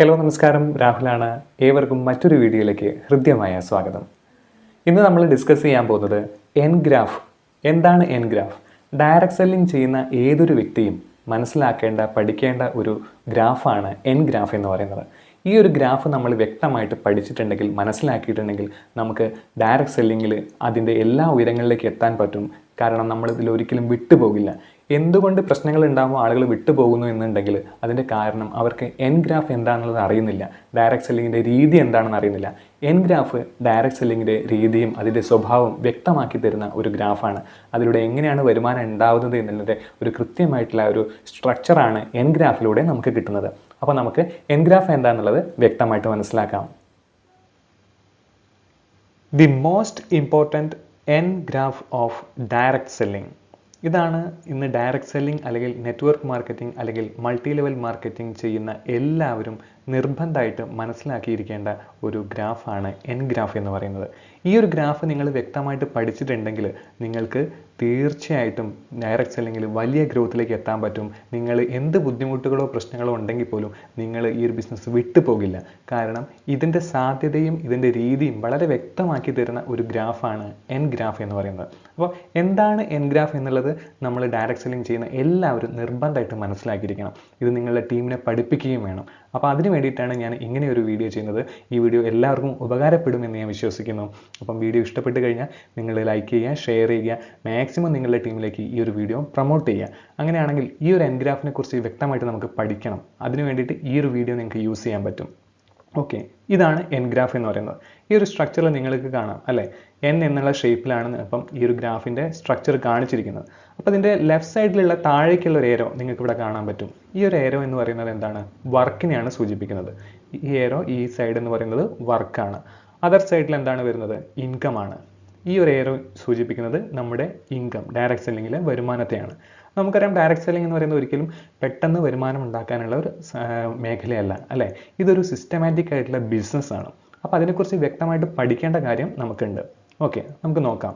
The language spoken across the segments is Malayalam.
ഹലോ നമസ്കാരം, രാഹുലാണ്. ഏവർക്കും മറ്റൊരു വീഡിയോയിലേക്ക് ഹൃദ്യമായ സ്വാഗതം. ഇന്ന് നമ്മൾ ഡിസ്കസ് ചെയ്യാൻ പോകുന്നത് എൻഗ്രാഫ്. എന്താണ് എൻഗ്രാഫ്? ഡയറക്റ്റ് സെല്ലിംഗ് ചെയ്യുന്ന ഏതൊരു വ്യക്തിയും മനസ്സിലാക്കേണ്ട, പഠിക്കേണ്ട ഒരു ഗ്രാഫാണ് എൻഗ്രാഫ് എന്ന് പറയുന്നത്. ഈ ഒരു ഗ്രാഫ് നമ്മൾ വ്യക്തമായിട്ട് പഠിച്ചിട്ടുണ്ടെങ്കിൽ, മനസ്സിലാക്കിയിട്ടുണ്ടെങ്കിൽ നമുക്ക് ഡയറക്റ്റ് സെല്ലിങ്ങിൽ അതിൻ്റെ എല്ലാ ഉയരങ്ങളിലേക്ക് എത്താൻ പറ്റും. കാരണം നമ്മളിതിൽ ഒരിക്കലും വിട്ടുപോകില്ല. എന്തുകൊണ്ട് പ്രശ്നങ്ങൾ ഉണ്ടാകുമ്പോൾ ആളുകൾ വിട്ടുപോകുന്നു എന്നുണ്ടെങ്കിൽ അതിൻ്റെ കാരണം അവർക്ക് എൻഗ്രാഫ് എന്താണെന്നുള്ളത് അറിയുന്നില്ല, ഡയറക്റ്റ് സെല്ലിങ്ങിൻ്റെ രീതി എന്താണെന്ന് അറിയുന്നില്ല. എൻഗ്രാഫ് ഡയറക്റ്റ് സെല്ലിങ്ങിൻ്റെ രീതിയും അതിൻ്റെ സ്വഭാവവും വ്യക്തമാക്കി തരുന്ന ഒരു ഗ്രാഫാണ്. അതിലൂടെ എങ്ങനെയാണ് വരുമാനം ഉണ്ടാവുന്നത് എന്നതിൻ്റെ ഒരു കൃത്യമായിട്ടുള്ള ഒരു സ്ട്രക്ചറാണ് എൻഗ്രാഫിലൂടെ നമുക്ക് കിട്ടുന്നത്. അപ്പോൾ നമുക്ക് എൻഗ്രാഫ് എന്താണെന്നുള്ളത് വ്യക്തമായിട്ട് മനസ്സിലാക്കാം. ദി മോസ്റ്റ് ഇമ്പോർട്ടൻറ്റ് എൻഗ്രാഫ് ഓഫ് ഡയറക്റ്റ് സെല്ലിംഗ്. ഇതാണ് ഇന്ന് ഡയറക്റ്റ് സെല്ലിംഗ് അല്ലെങ്കിൽ നെറ്റ്വർക്ക് മാർക്കറ്റിംഗ് അല്ലെങ്കിൽ മൾട്ടി ലെവൽ മാർക്കറ്റിംഗ് ചെയ്യുന്ന എല്ലാവരും നിർബന്ധമായിട്ട് മനസ്സിലാക്കിയിരിക്കേണ്ട ഒരു ഗ്രാഫാണ് എൻഗ്രാഫ് എന്ന് പറയുന്നത്. ഈ ഒരു ഗ്രാഫ് നിങ്ങൾ വ്യക്തമായിട്ട് പഠിച്ചിട്ടുണ്ടെങ്കിൽ നിങ്ങൾക്ക് തീർച്ചയായിട്ടും ഡയറക്റ്റ് സെല്ലിങ്ങിൽ വലിയ ഗ്രോത്തിലേക്ക് എത്താൻ പറ്റും. നിങ്ങൾ എന്ത് ബുദ്ധിമുട്ടുകളോ പ്രശ്നങ്ങളോ ഉണ്ടെങ്കിൽ പോലും നിങ്ങൾ ഈ ഒരു ബിസിനസ് വിട്ടുപോകില്ല. കാരണം ഇതിൻ്റെ സാധ്യതയും ഇതിൻ്റെ രീതിയും വളരെ വ്യക്തമാക്കി തരുന്ന ഒരു ഗ്രാഫാണ് എൻഗ്രാഫ് എന്ന് പറയുന്നത്. അപ്പോൾ എന്താണ് എൻഗ്രാഫ് എന്നുള്ളത് നമ്മൾ ഡയറക്റ്റ് സെല്ലിംഗ് ചെയ്യുന്ന എല്ലാവരും നിർബന്ധമായിട്ട് മനസ്സിലാക്കിയിരിക്കണം. ഇത് നിങ്ങളുടെ ടീമിനെ പഠിപ്പിക്കുകയും വേണം. അപ്പോൾ അതിന് വേണ്ടിയിട്ടാണ് ഞാൻ ഇങ്ങനെ ഒരു വീഡിയോ ചെയ്യുന്നത്. ഈ വീഡിയോ എല്ലാവർക്കും ഉപകാരപ്പെടുമെന്ന് ഞാൻ വിശ്വസിക്കുന്നു. അപ്പം വീഡിയോ ഇഷ്ടപ്പെട്ട് കഴിഞ്ഞാൽ നിങ്ങൾ ലൈക്ക് ചെയ്യുക, ഷെയർ ചെയ്യുക, മാക്സിമം നിങ്ങളുടെ ടീമിലേക്ക് ഈ ഒരു വീഡിയോ പ്രൊമോട്ട് ചെയ്യുക. അങ്ങനെയാണെങ്കിൽ ഈ ഒരു എൻഗ്രാഫിനെ കുറിച്ച് വ്യക്തമായിട്ട് നമുക്ക് പഠിക്കണം. അതിന് വേണ്ടിയിട്ട് ഈ ഒരു വീഡിയോ നിങ്ങൾക്ക് യൂസ് ചെയ്യാൻ പറ്റും. ഓക്കെ, ഇതാണ് എൻഗ്രാഫ് എന്ന് പറയുന്നത്. ഈ ഒരു സ്ട്രക്ചറിൽ നിങ്ങൾക്ക് കാണാം അല്ലേ, എൻ എന്നുള്ള ഷേപ്പിലാണ് ഇപ്പം ഈ ഒരു ഗ്രാഫിൻ്റെ സ്ട്രക്ചർ കാണിച്ചിരിക്കുന്നത്. അപ്പോൾ ഇതിൻ്റെ ലെഫ്റ്റ് സൈഡിലുള്ള താഴേക്കുള്ള ഒരു ഏരോ നിങ്ങൾക്ക് ഇവിടെ കാണാൻ പറ്റും. ഈ ഒരു ഏരോ എന്ന് പറയുന്നത് എന്താണ്? വർക്കിനെയാണ് സൂചിപ്പിക്കുന്നത്. ഈ ഏരോ, ഈ സൈഡ് എന്ന് പറയുന്നത് വർക്കാണ്. അതർ സൈഡിൽ എന്താണ് വരുന്നത്? ഇൻകം ആണ്. ഈ ഒരു ഏരോ സൂചിപ്പിക്കുന്നത് നമ്മുടെ ഇൻകം, ഡയറക്റ്റ് സെല്ലിങ്ങിലെ വരുമാനത്തെയാണ്. നമുക്കറിയാം ഡയറക്റ്റ് സെല്ലിംഗ് എന്ന് പറയുന്നത് ഒരിക്കലും പെട്ടെന്ന് വരുമാനം ഉണ്ടാക്കാനുള്ള ഒരു മേഖലയല്ല അല്ലേ, ഇതൊരു സിസ്റ്റമാറ്റിക് ആയിട്ടുള്ള ബിസിനസ്സാണ്. അപ്പോൾ അതിനെക്കുറിച്ച് വ്യക്തമായിട്ട് പഠിക്കേണ്ട കാര്യം നമുക്കുണ്ട്. ഓക്കെ, നമുക്ക് നോക്കാം.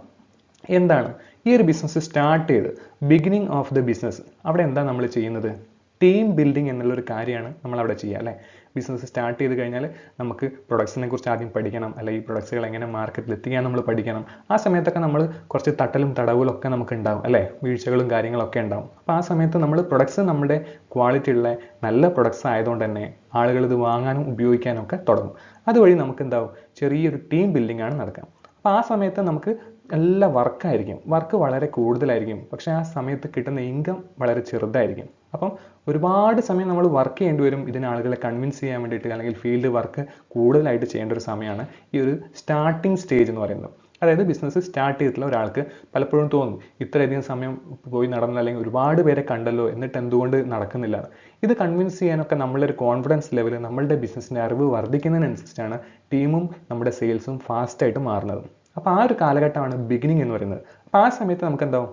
എന്താണ് ഈ ഒരു ബിസിനസ് സ്റ്റാർട്ട് ചെയ്ത് ബിഗിനിങ് ഓഫ് ദ ബിസിനസ്, അവിടെ എന്താ നമ്മൾ ചെയ്യുന്നത്? ടീം ബിൽഡിംഗ് എന്നുള്ളൊരു കാര്യമാണ് നമ്മൾ അവിടെ ചെയ്യുക അല്ലേ. ബിസിനസ് സ്റ്റാർട്ട് ചെയ്ത് കഴിഞ്ഞാൽ നമുക്ക് പ്രൊഡക്ട്സിനെ കുറിച്ച് ആദ്യം പഠിക്കണം, അല്ലെങ്കിൽ ഈ പ്രൊഡക്ട്സുകൾ എങ്ങനെ മാർക്കറ്റിൽ എത്തിക്കാൻ നമ്മൾ പഠിക്കണം. ആ സമയത്തൊക്കെ നമ്മൾ കുറച്ച് തട്ടലും തടവുകളും ഒക്കെ നമുക്ക് ഉണ്ടാവും അല്ലേ, വീഴ്ചകളും കാര്യങ്ങളൊക്കെ ഉണ്ടാവും. അപ്പോൾ ആ സമയത്ത് നമ്മൾ പ്രൊഡക്ട്സ് നമ്മുടെ ക്വാളിറ്റി ഉള്ള നല്ല പ്രൊഡക്ട്സ് ആയതുകൊണ്ട് തന്നെ ആളുകൾ ഇത് വാങ്ങാനും ഉപയോഗിക്കാനും ഒക്കെ തുടങ്ങും. അതുവഴി നമുക്ക് എന്താവും? ചെറിയൊരു ടീം ബിൽഡിംഗ് ആണ് നടക്കുക. അപ്പോൾ ആ സമയത്ത് നമുക്ക് നല്ല വർക്കായിരിക്കും, വർക്ക് വളരെ കൂടുതലായിരിക്കും, പക്ഷേ ആ സമയത്ത് കിട്ടുന്ന ഇൻകം വളരെ ചെറുതായിരിക്കും. അപ്പം ഒരുപാട് സമയം നമ്മൾ വർക്ക് ചെയ്യേണ്ടി വരും ഇതിന് ആളുകളെ കൺവിൻസ് ചെയ്യാൻ വേണ്ടിയിട്ട്, അല്ലെങ്കിൽ ഫീൽഡ് വർക്ക് കൂടുതലായിട്ട് ചെയ്യേണ്ട ഒരു സമയമാണ് ഈ ഒരു സ്റ്റാർട്ടിങ് സ്റ്റേജ് എന്ന് പറയുന്നത്. അതായത് ബിസിനസ് സ്റ്റാർട്ട് ചെയ്തിട്ടുള്ള ഒരാൾക്ക് പലപ്പോഴും തോന്നും ഇത്രയധികം സമയം പോയി നടന്നു, അല്ലെങ്കിൽ ഒരുപാട് പേരെ കണ്ടല്ലോ, എന്നിട്ട് എന്തുകൊണ്ട് നടക്കുന്നില്ല. ഇത് കൺവിൻസ് ചെയ്യാനൊക്കെ നമ്മളൊരു കോൺഫിഡൻസ് ലെവൽ, നമ്മളുടെ ബിസിനസ്സിൻ്റെ അറിവ് വർദ്ധിക്കുന്നതിനനുസരിച്ചാണ് ടീമും നമ്മുടെ സെയിൽസും ഫാസ്റ്റായിട്ട് മാറുന്നത്. അപ്പോൾ ആ ഒരു കാലഘട്ടമാണ് ബിഗിനിങ് എന്ന് പറയുന്നത്. അപ്പോൾ ആ സമയത്ത് നമുക്ക് എന്താവും?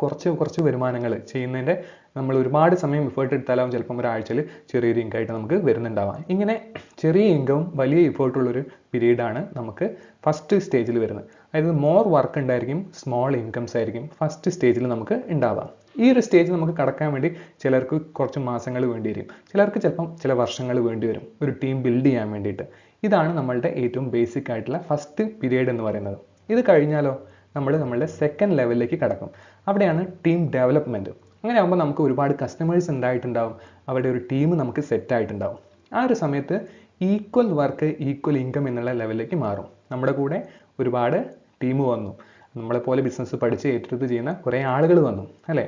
കുറച്ച് വരുമാനങ്ങൾ ചെയ്യുന്നതിൻ്റെ നമ്മൾ ഒരുപാട് സമയം എഫേർട്ട് എടുത്താലാവും ചിലപ്പം ഒരാഴ്ചയിൽ ചെറിയൊരു ഇൻകമായിട്ട് നമുക്ക് വരുന്നുണ്ടാവാം. ഇങ്ങനെ ചെറിയ ഇൻകവും വലിയ എഫേർട്ടുള്ളൊരു പീരീഡാണ് നമുക്ക് ഫസ്റ്റ് സ്റ്റേജിൽ വരുന്നത്. അതായത് മോർ വർക്ക് ഉണ്ടായിരിക്കും, സ്മോൾ ഇൻകംസ് ആയിരിക്കും ഫസ്റ്റ് സ്റ്റേജിൽ നമുക്ക് ഉണ്ടാവാം. ഈ ഒരു സ്റ്റേജ് നമുക്ക് കടക്കാൻ വേണ്ടി ചിലർക്ക് കുറച്ച് മാസങ്ങൾ വേണ്ടി വരും, ചിലർക്ക് ചിലപ്പം ചില വർഷങ്ങൾ വേണ്ടി വരും ഒരു ടീം ബിൽഡ് ചെയ്യാൻ വേണ്ടിയിട്ട്. ഇതാണ് നമ്മളുടെ ഏറ്റവും ബേസിക് ആയിട്ടുള്ള ഫസ്റ്റ് പീരീഡ് എന്ന് പറയുന്നത്. ഇത് കഴിഞ്ഞാലോ നമ്മളുടെ സെക്കൻഡ് ലെവലിലേക്ക് കടക്കും. അവിടെയാണ് ടീം ഡെവലപ്മെൻറ്റ്. അങ്ങനെ ആകുമ്പോൾ നമുക്ക് ഒരുപാട് കസ്റ്റമേഴ്സ് ഉണ്ടായിട്ടുണ്ടാവും, അവിടെ ഒരു ടീം നമുക്ക് സെറ്റ് ആയിട്ടുണ്ടാവും. ആ ഒരു സമയത്ത് ഈക്വൽ വർക്ക് ഈക്വൽ ഇൻകം എന്നുള്ള ലെവലിലേക്ക് മാറും. നമ്മുടെ കൂടെ ഒരുപാട് ടീം വന്നു, നമ്മളെപ്പോലെ ബിസിനസ് പഠിച്ച് ഏറ്റെടുത്ത് ചെയ്യുന്ന കുറേ ആളുകൾ വന്നു അല്ലേ.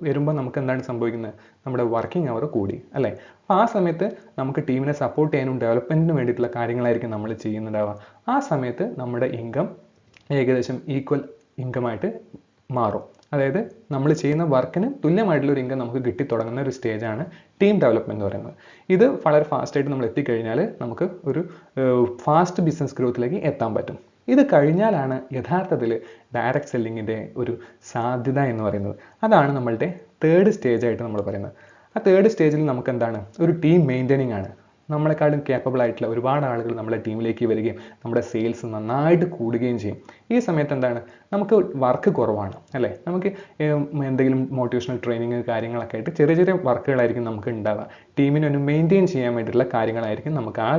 വരുമ്പോൾ നമുക്ക് എന്താണ് സംഭവിക്കുന്നത്? നമ്മുടെ വർക്കിംഗ് അവർ കൂടി അല്ലേ. അപ്പോൾ ആ സമയത്ത് നമുക്ക് ടീമിനെ സപ്പോർട്ട് ചെയ്യാനും ഡെവലപ്മെൻറ്റിന് വേണ്ടിയിട്ടുള്ള കാര്യങ്ങളായിരിക്കും നമ്മൾ ചെയ്യുന്നുണ്ടാവുക. ആ സമയത്ത് നമ്മുടെ ഇൻകം ഏകദേശം ഈക്വൽ ഇൻകമായിട്ട് മാറും. അതായത് നമ്മൾ ചെയ്യുന്ന വർക്കിന് തുല്യമായിട്ടുള്ള ഒരു ഇൻകം നമുക്ക് കിട്ടിത്തുടങ്ങുന്ന ഒരു സ്റ്റേജാണ് ടീം ഡെവലപ്മെൻറ്റ് എന്ന് പറയുന്നത്. ഇത് വളരെ ഫാസ്റ്റായിട്ട് നമ്മൾ എത്തിക്കഴിഞ്ഞാൽ നമുക്ക് ഒരു ഫാസ്റ്റ് ബിസിനസ് ഗ്രോത്തിലേക്ക് എത്താൻ പറ്റും. ഇത് കഴിഞ്ഞാലാണ് യഥാർത്ഥത്തിൽ ഡയറക്റ്റ് സെല്ലിങ്ങിൻ്റെ ഒരു സാധ്യത എന്ന് പറയുന്നത്. അതാണ് നമ്മളുടെ തേർഡ് സ്റ്റേജായിട്ട് നമ്മൾ പറയുന്നത്. ആ തേർഡ് സ്റ്റേജിൽ നമുക്ക് എന്താണ്? ഒരു ടീം മെയിൻറ്റെയിനിങ് ആണ്. നമ്മളെക്കാളും കേപ്പബിൾ ആയിട്ടുള്ള ഒരുപാട് ആളുകൾ നമ്മുടെ ടീമിലേക്ക് വരികയും നമ്മുടെ സെയിൽസ് നന്നായിട്ട് കൂടുകയും ചെയ്യും. ഈ സമയത്ത് എന്താണ്? നമുക്ക് വർക്ക് കുറവാണ് അല്ലേ. നമുക്ക് എന്തെങ്കിലും മോട്ടിവേഷണൽ ട്രെയിനിങ് കാര്യങ്ങളൊക്കെ ആയിട്ട് ചെറിയ ചെറിയ വർക്കുകളായിരിക്കും നമുക്ക് ഉണ്ടാവുക. ടീമിനെ ഒന്ന് മെയിൻറ്റെയിൻ ചെയ്യാൻ വേണ്ടിയിട്ടുള്ള കാര്യങ്ങളായിരിക്കും നമുക്ക് ആ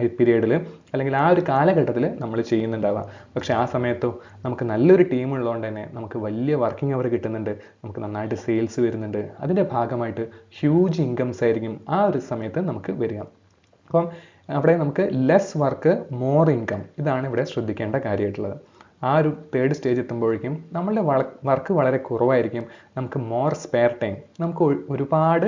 ഒരു പീരീഡിൽ അല്ലെങ്കിൽ ആ ഒരു കാലഘട്ടത്തിൽ നമ്മൾ ചെയ്യുന്നുണ്ടാവുക. പക്ഷേ ആ സമയത്തോ നമുക്ക് നല്ലൊരു ടീം ഉള്ളതുകൊണ്ട് തന്നെ നമുക്ക് വലിയ വർക്കിംഗ് അവർ കിട്ടുന്നുണ്ട്, നമുക്ക് നന്നായിട്ട് സെയിൽസ് വരുന്നുണ്ട്. അതിൻ്റെ ഭാഗമായിട്ട് ഹ്യൂജ് ഇൻകംസ് ആയിരിക്കും ആ ഒരു സമയത്ത് നമുക്ക് വരിക. അപ്പം അവിടെ നമുക്ക് ലെസ് വർക്ക് മോർ ഇൻകം, ഇതാണ് ഇവിടെ ശ്രദ്ധിക്കേണ്ട കാര്യമായിട്ടുള്ളത്. ആ ഒരു തേർഡ് സ്റ്റേജ് എത്തുമ്പോഴേക്കും നമ്മളുടെ വർക്ക് വളരെ കുറവായിരിക്കും, നമുക്ക് മോർ സ്പെയർ ടൈം, നമുക്ക് ഒരുപാട്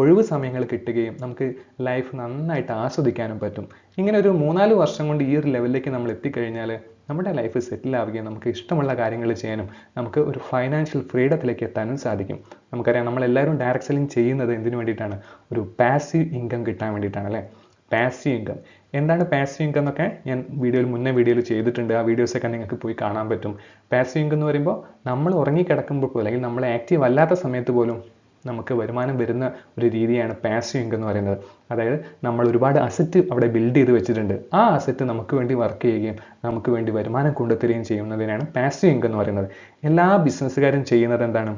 ഒഴിവ് സമയങ്ങൾ കിട്ടുകയും നമുക്ക് ലൈഫ് നന്നായിട്ട് ആസ്വദിക്കാനും പറ്റും. ഇങ്ങനെ ഒരു 3-4 വർഷം കൊണ്ട് ഈ ഒരു ലെവലിലേക്ക് നമ്മൾ എത്തിക്കഴിഞ്ഞാൽ നമ്മുടെ ലൈഫ് സെറ്റിൽ ആവുകയും നമുക്ക് ഇഷ്ടമുള്ള കാര്യങ്ങൾ ചെയ്യാനും നമുക്ക് ഒരു ഫൈനാൻഷ്യൽ ഫ്രീഡത്തിലേക്ക് എത്താനും സാധിക്കും. നമുക്കറിയാം നമ്മളെല്ലാവരും ഡയറക്റ്റ് സെല്ലിംഗ് ചെയ്യുന്നത് എന്തിനു വേണ്ടിയിട്ടാണ്? ഒരു പാസീവ് ഇൻകം കിട്ടാൻ വേണ്ടിയിട്ടാണ് അല്ലേ. പാസീവ് ഇൻകം എന്താണ്? പാസീവ് ഇൻകം എന്നൊക്കെ ഞാൻ മുന്നേ വീഡിയോയിൽ ചെയ്തിട്ടുണ്ട്. ആ വീഡിയോസൊക്കെ നിങ്ങൾക്ക് പോയി കാണാൻ പറ്റും. പാസീവ് ഇൻകം എന്ന് പറയുമ്പോൾ നമ്മൾ ഉറങ്ങിക്കിടക്കുമ്പോൾ പോലും അല്ലെങ്കിൽ നമ്മൾ ആക്റ്റീവ് അല്ലാത്ത സമയത്ത് പോലും നമുക്ക് വരുമാനം വരുന്ന ഒരു രീതിയാണ് പാസീവ് ഇൻകം എന്ന് പറയുന്നത്. അതായത് നമ്മൾ ഒരുപാട് അസറ്റ് അവിടെ ബിൽഡ് ചെയ്ത് വെച്ചിട്ടുണ്ട്, ആ അസറ്റ് നമുക്ക് വേണ്ടി വർക്ക് ചെയ്യുകയും നമുക്ക് വേണ്ടി വരുമാനം കൊണ്ടുത്തരികയും ചെയ്യുന്നതിനാണ് പാസീവ് ഇൻകം എന്ന് പറയുന്നത്. എല്ലാ ബിസിനസ്സുകാരും ചെയ്യുന്നത് എന്താണ്?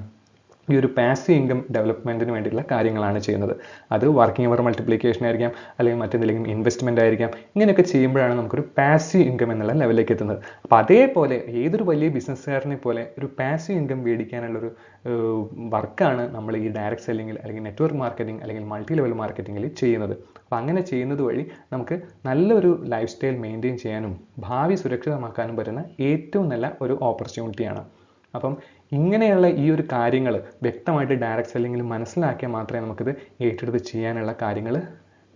ഈ ഒരു പാസീവ് ഇൻകം ഡെവലപ്മെൻറ്റിന് വേണ്ടിയിട്ടുള്ള കാര്യങ്ങളാണ് ചെയ്യുന്നത്. അത് വർക്കിംഗ് അവർ മൾട്ടിപ്ലിക്കേഷൻ ആയിരിക്കാം, അല്ലെങ്കിൽ മറ്റെന്തെങ്കിലും ഇൻവെസ്റ്റ്മെൻ്റ് ആയിരിക്കാം. ഇങ്ങനെയൊക്കെ ചെയ്യുമ്പോഴാണ് നമുക്കൊരു പാസീവ് ഇൻകം എന്നുള്ള ലെവലിലേക്ക് എത്തുന്നത്. അപ്പോൾ അതേപോലെ ഏതൊരു വലിയ ബിസിനസ്സുകാരനെ പോലെ ഒരു പാസീവ് ഇൻകം മേടിക്കാനുള്ളൊരു വർക്കാണ് നമ്മൾ ഈ ഡയറക്റ്റ് സെല്ലിങ്ങിൽ അല്ലെങ്കിൽ നെറ്റ്വർക്ക് മാർക്കറ്റിംഗ് അല്ലെങ്കിൽ മൾട്ടി ലെവൽ മാർക്കറ്റിങ്ങിൽ ചെയ്യുന്നത്. അപ്പോൾ അങ്ങനെ ചെയ്യുന്നത് വഴി നമുക്ക് നല്ലൊരു ലൈഫ് സ്റ്റൈൽ മെയിൻറ്റെയിൻ ചെയ്യാനും ഭാവി സുരക്ഷിതമാക്കാനും പറ്റുന്ന ഏറ്റവും നല്ല ഒരു ഓപ്പർച്യൂണിറ്റിയാണ്. അപ്പം ഇങ്ങനെയുള്ള ഈ ഒരു കാര്യങ്ങൾ വ്യക്തമായിട്ട് ഡയറക്റ്റ് സെല്ലിങ്ങിൽ മനസ്സിലാക്കിയാൽ മാത്രമേ നമുക്കിത് ഏറ്റെടുത്ത് ചെയ്യാനുള്ള കാര്യങ്ങൾ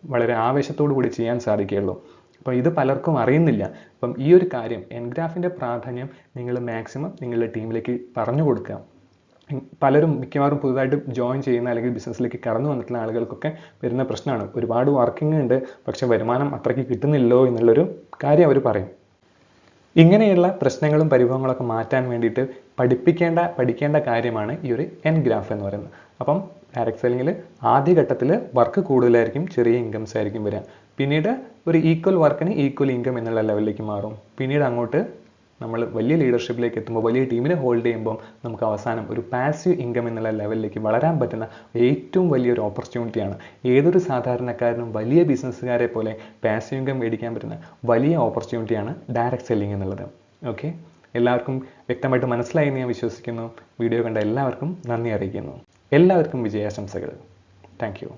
വളരെ ആവേശത്തോടു കൂടി ചെയ്യാൻ സാധിക്കുകയുള്ളൂ. അപ്പോൾ ഇത് പലർക്കും അറിയുന്നില്ല. അപ്പം ഈ ഒരു കാര്യം എൻഗ്രാഫിൻ്റെ പ്രാധാന്യം നിങ്ങൾ മാക്സിമം നിങ്ങളുടെ ടീമിലേക്ക് പറഞ്ഞു കൊടുക്കുക. പലരും മിക്കവാറും പുതുതായിട്ട് ജോയിൻ ചെയ്യുന്ന അല്ലെങ്കിൽ ബിസിനസ്സിലേക്ക് കടന്നു വന്നിട്ടുള്ള ആളുകൾക്കൊക്കെ വരുന്ന പ്രശ്നമാണ്, ഒരുപാട് വർക്കിംഗ് ഉണ്ട് പക്ഷെ വരുമാനം അത്രയ്ക്ക് കിട്ടുന്നില്ലോ എന്നുള്ളൊരു കാര്യം അവർ പറയും. ഇങ്ങനെയുള്ള പ്രശ്നങ്ങളും പരിഭവങ്ങളൊക്കെ മാറ്റാൻ വേണ്ടിയിട്ട് പഠിക്കേണ്ട കാര്യമാണ് ഈ ഒരു എൻഗ്രാഫ് എന്ന് പറയുന്നത്. അപ്പം ഡയറക്റ്റ് സെല്ലിങ്ങിൽ ആദ്യഘട്ടത്തിൽ വർക്ക് കൂടുതലായിരിക്കും, ചെറിയ ഇൻകംസ് ആയിരിക്കും വരിക. പിന്നീട് ഒരു ഈക്വൽ വർക്കിന് ഈക്വൽ ഇൻകം എന്നുള്ള ലെവലിലേക്ക് മാറും. പിന്നീട് അങ്ങോട്ട് നമ്മൾ വലിയ ലീഡർഷിപ്പിലേക്ക് എത്തുമ്പോൾ, വലിയ ടീമിനെ ഹോൾഡ് ചെയ്യുമ്പോൾ നമുക്ക് അവസാനം ഒരു പാസീവ് ഇൻകം എന്നുള്ള ലെവലിലേക്ക് വളരാൻ പറ്റുന്ന ഏറ്റവും വലിയൊരു ഓപ്പർച്യൂണിറ്റിയാണ്. ഏതൊരു സാധാരണക്കാരനും വലിയ ബിസിനസ്സുകാരെ പോലെ പാസീവ് ഇൻകം മേടിക്കാൻ പറ്റുന്ന വലിയ ഓപ്പർച്യൂണിറ്റിയാണ് ഡയറക്റ്റ് സെല്ലിംഗ് എന്നുള്ളത്. ഓക്കെ, എല്ലാവർക്കും വ്യക്തമായിട്ട് മനസ്സിലായി എന്ന് ഞാൻ വിശ്വസിക്കുന്നു. വീഡിയോ കണ്ട എല്ലാവർക്കും നന്ദി അറിയിക്കുന്നു. എല്ലാവർക്കും വിജയാശംസകൾ. Thank you.